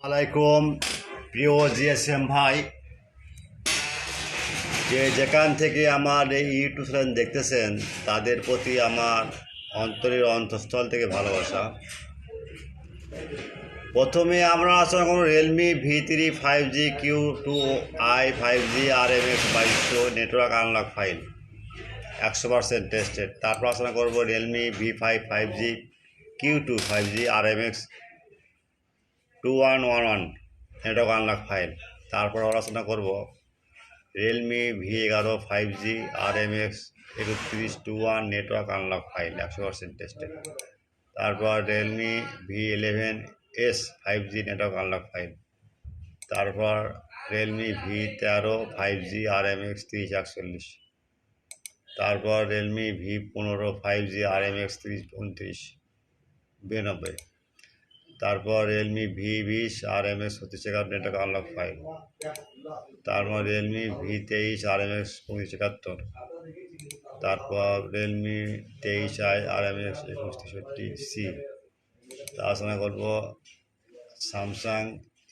আলাইকুম প্রিয় জিএসএম ভাই, যেখান থেকে আমার এই ইউটিউব চ্যানেল দেখতেছেন তাদের প্রতি আমার অন্তরের অন্তঃস্থল থেকে ভালোবাসা। প্রথমে আমরা আলোচনা করব Realme V3 5G Q2i 5G RMX35 network unlock file 100% tested. তারপর আলোচনা করব Realme V5 5G Q2 5G RMX2111 network unlock file. তারপর আলোচনা করব Realme V11 5G RMX3121 network unlock file 100% tested. তারপর Realme V11s 5G network unlock file. তারপর Realme V13 5G RMX3041। তারপর Realme V15 5G RMX3029। তারপর Realme V20 RMX3671 network unlock file. তারপর Realme V23 RMX3571। তারপর Realme 23i RMX2163C। আলোচনা করব Samsung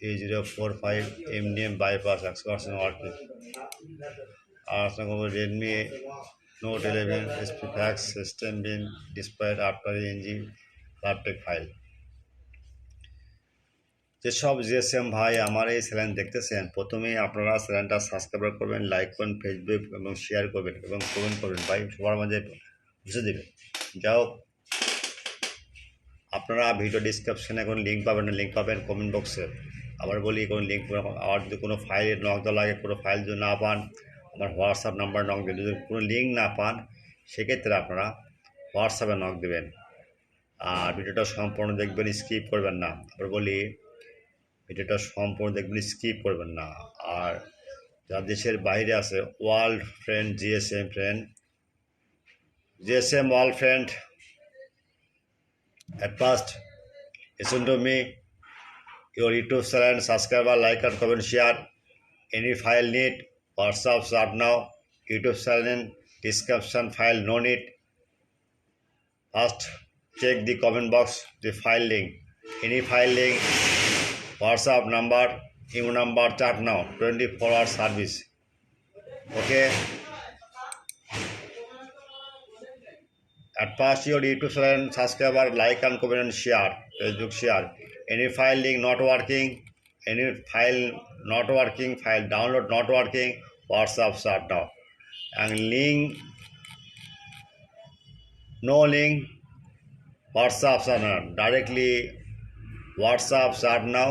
A045 MDM bypass 100% working. আলোচনা করব Redmi Note 11 SP fax system bin display after engine লাপটেক file. যেসব GSM ভাই আমার এই চ্যানেল দেখতেছেন, প্রথমেই আপনারা চ্যানেলটা সাবস্ক্রাইব করবেন, লাইক করবেন, ফেসবুক এবং শেয়ার করবেন এবং কমেন্ট করবেন ভাই, সবার মাঝে বুঝে দেবেন। যাই হোক, আপনারা ভিডিও ডিসক্রিপশানে কোনো লিঙ্ক পাবেন না, লিঙ্ক পাবেন কমেন্ট বক্সে। আবার বলি, কোনো লিঙ্ক আবার যদি কোনো ফাইলের নক দেওয়া লাগে, কোনো ফাইল যদি না পান, আমার হোয়াটসঅ্যাপ নাম্বার নক দেবেন। যদি কোনো লিঙ্ক না পান সেক্ষেত্রে আপনারা হোয়াটসঅ্যাপে নক দেবেন। আর ভিডিওটা সম্পূর্ণ দেখবেন, স্কিপ করবেন না। আবার বলি, ভিডিওটা সম্পূর্ণ দেখবেন, স্কিপ করবেন না। আর যারা দেশের বাইরে আছে, world friend GSM world friend, at first listen to me, your YouTube channel, subscriber, like and comment, share. Any file need, WhatsApp start now. YouTube channel description file no need. First check the comment box, the file link. Any file link, WhatsApp number, email number, chat now, 24-hour service. Okay. At first your YouTube channel, subscriber, like and comment and share. Facebook share. Any file link not working, any file not working, file download not working, WhatsApp start now. And link, no link, WhatsApp start now. Directly WhatsApp start now.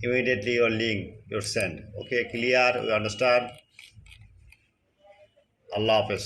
Immediately your link you send. Okay, clear? You understand? Allah Hafiz.